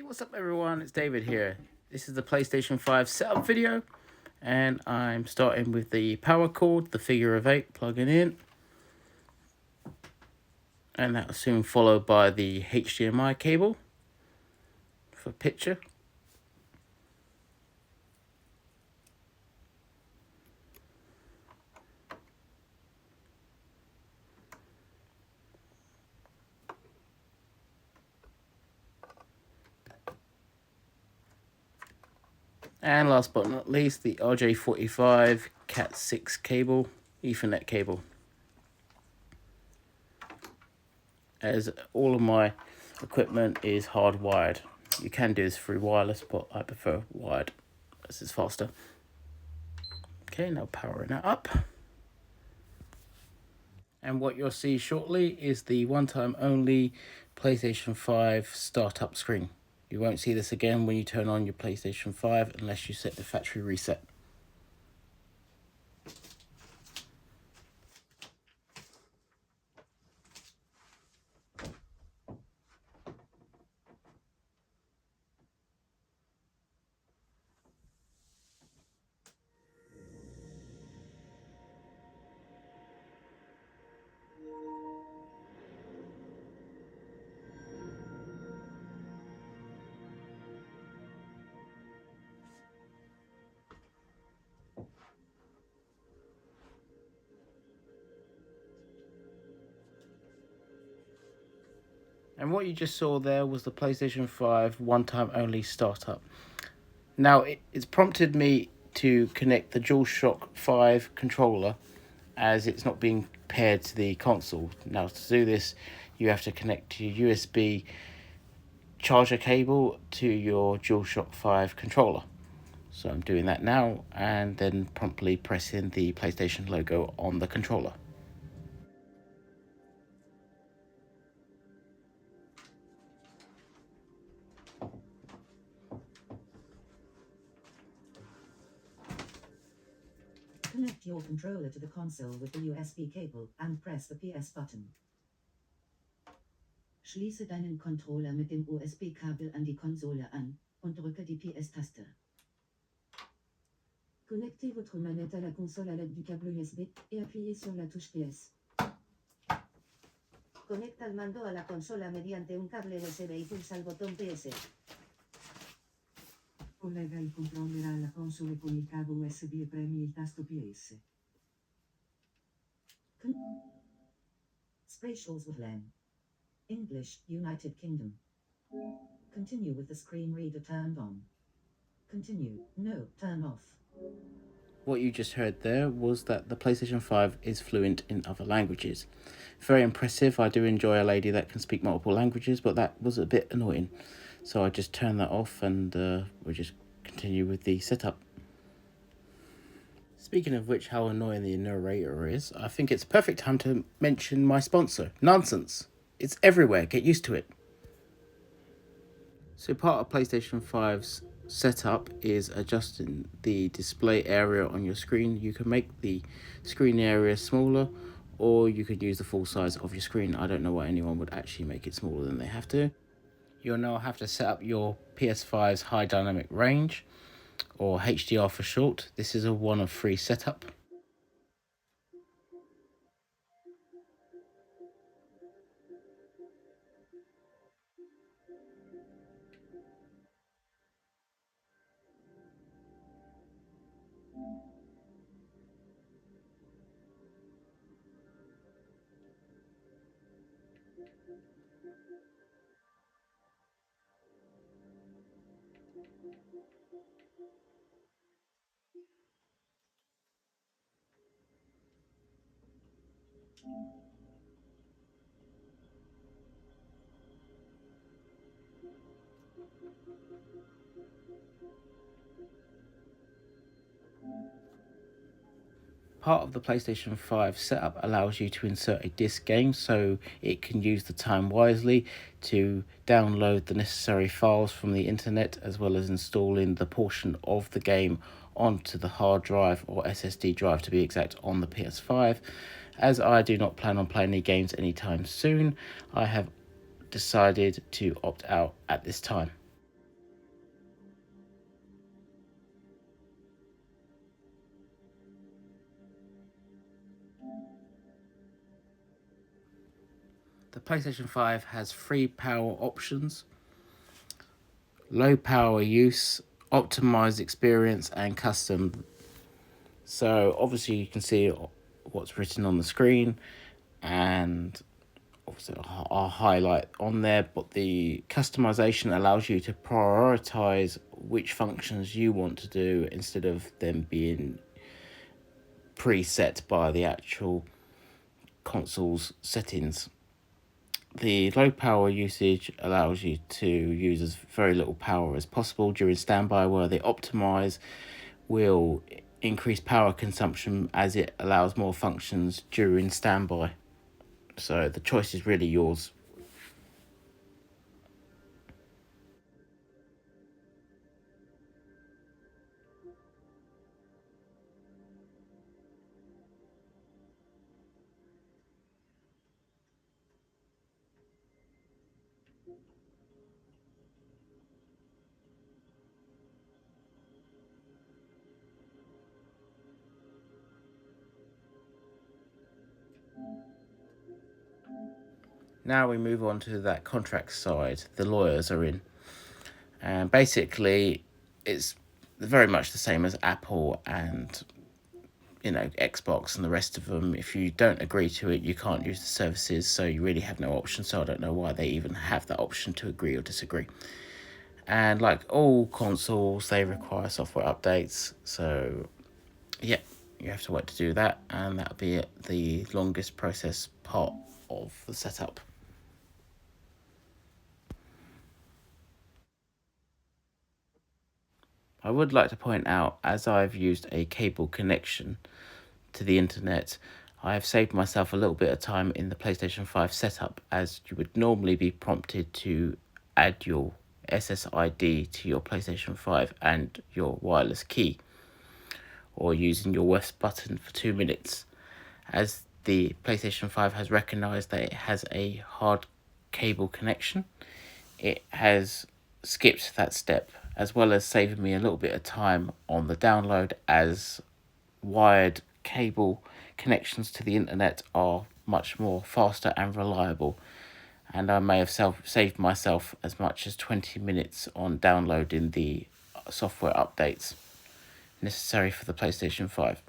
What's up everyone, it's David here. This is the PlayStation 5 setup video, and I'm starting with the power cord, the figure of 8 plugging in, and that will soon followed by the HDMI cable for picture. And last but not least, the RJ45 Cat6 cable, Ethernet cable. As all of my equipment is hardwired. You can do this through wireless, but I prefer wired as it's faster. Okay, now powering that up. And what you'll see shortly is the one-time only PlayStation 5 startup screen. You won't see this again when you turn on your PlayStation 5 unless you set the factory reset. And what you just saw there was the PlayStation 5 one-time only startup. Now, it's prompted me to connect the DualShock 5 controller as it's not being paired to the console. Now, to do this, you have to connect your USB charger cable to your DualShock 5 controller. So I'm doing that now, and then promptly pressing the PlayStation logo on the controller. Connect your controller to the console with the USB cable and press the PS button. Schließe deinen Controller mit dem USB-Kabel an die Konsole an und drücke die PS-Taste. Connectez votre manette à la console à l'aide du câble USB et appuyez sur la touche PS. Conecta el mando a la consola mediante un cable USB y pulsa el botón PS. Collega il controller alla console con il cavo USB e premi il tasto PS. Spatials with LAN. English, United Kingdom. Continue with the screen reader turned on. Continue, no, turn off. What you just heard there was that the PlayStation 5 is fluent in other languages. Very impressive. I do enjoy a lady that can speak multiple languages, but that was a bit annoying. So I just turned that off, and we'll just continue with the setup. Speaking of which, how annoying the narrator is, I think it's a perfect time to mention my sponsor, Nonsense. It's everywhere, get used to it. So part of PlayStation 5's setup is adjusting the display area on your screen. You can make the screen area smaller, or you could use the full size of your screen. I don't know why anyone would actually make it smaller than they have to. You'll now have to set up your PS5's high dynamic range, or HDR for short. This is a 1 of 3 setup. Part of the PlayStation 5 setup allows you to insert a disc game, so it can use the time wisely to download the necessary files from the internet, as well as installing the portion of the game onto the hard drive, or SSD drive to be exact, on the PS5. As I do not plan on playing any games anytime soon, I have decided to opt out at this time. The PlayStation 5 has 3 power options: low power use, optimized experience, and custom. So obviously you can see what's written on the screen, and obviously I'll highlight on there, but the customization allows you to prioritize which functions you want to do instead of them being preset by the actual console's settings. The low power usage allows you to use as very little power as possible during standby, where the optimize will increase power consumption as it allows more functions during standby. So the choice is really yours. Now we move on to that contract side. The lawyers are in. And basically, it's very much the same as Apple and Xbox and the rest of them. If you don't agree to it, you can't use the services, so you really have no option. So I don't know why they even have that option to agree or disagree. And like all consoles, they require software updates. So yeah, you have to wait to do that, and that'll be it, the longest process part of the setup. I would like to point out, as I've used a cable connection to the internet, I have saved myself a little bit of time in the PlayStation 5 setup, as you would normally be prompted to add your SSID to your PlayStation 5 and your wireless key, or using your West button for 2 minutes. As the PlayStation 5 has recognized that it has a hard cable connection, it has skipped that step, as well as saving me a little bit of time on the download, as wired cable connections to the internet are much more faster and reliable, and I may have saved myself as much as 20 minutes on downloading the software updates necessary for the PlayStation 5.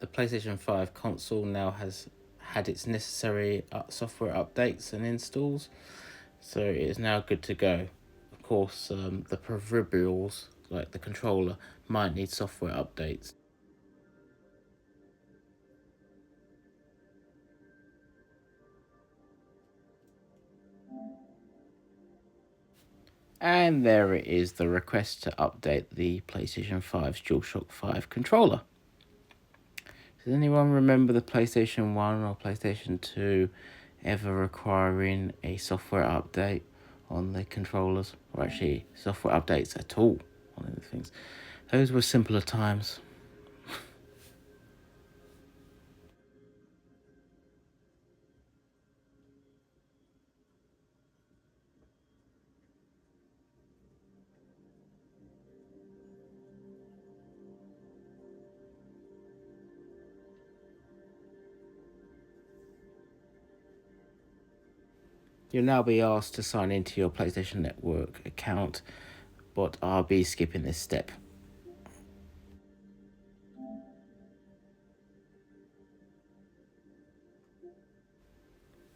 The PlayStation 5 console now has had its necessary software updates and installs, so it is now good to go. Of course, the peripherals, like the controller, might need software updates. And there it is, the request to update the PlayStation 5's DualShock 5 controller. Does anyone remember the PlayStation 1 or PlayStation 2 ever requiring a software update on the controllers? Or actually, software updates at all on the things? Those were simpler times. You'll now be asked to sign into your PlayStation Network account, but I'll be skipping this step.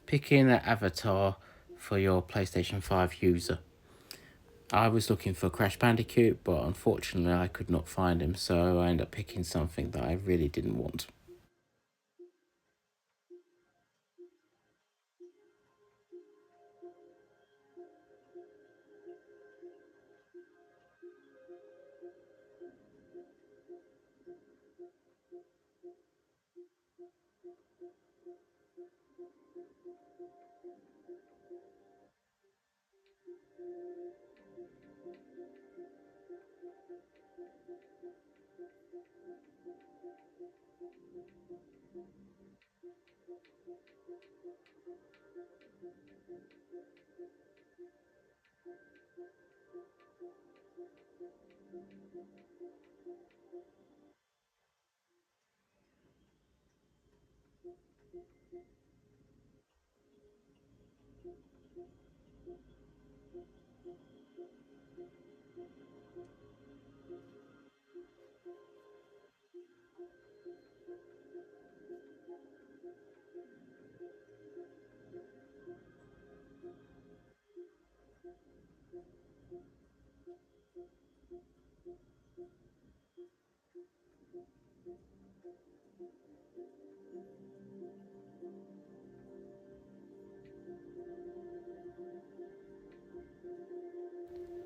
Picking an avatar for your PlayStation 5 user. I was looking for Crash Bandicoot, but unfortunately I could not find him, so I ended up picking something that I really didn't want.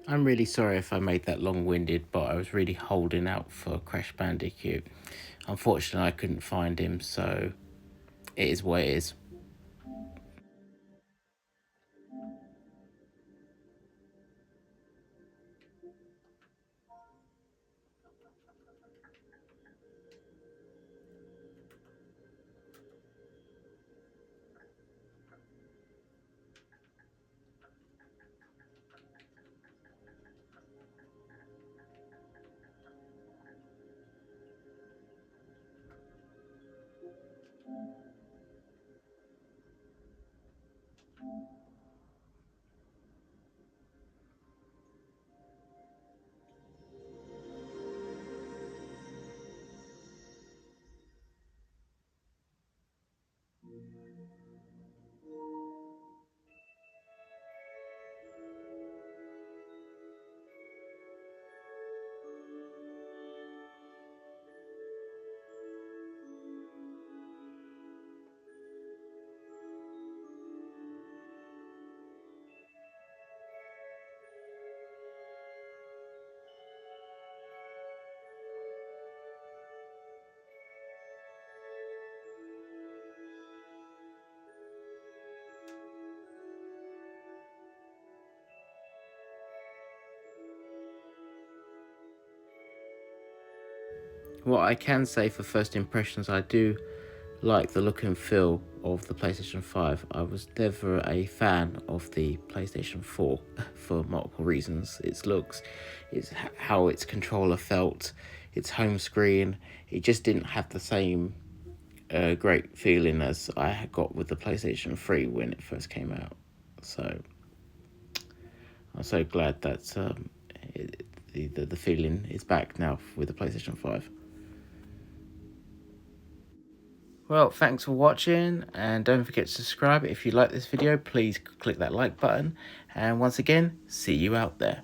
I'm really sorry if I made that long-winded, but I was really holding out for Crash Bandicoot. Unfortunately, I couldn't find him, so it is what it is. What I can say for first impressions, I do like the look and feel of the PlayStation 5. I was never a fan of the PlayStation 4 for multiple reasons. Its looks, how its controller felt, its home screen. It just didn't have the same great feeling as I had got with the PlayStation 3 when it first came out. So I'm so glad that the feeling is back now with the PlayStation 5. Well, thanks for watching, and don't forget to subscribe. If you like this video, please click that like button. And once again, see you out there.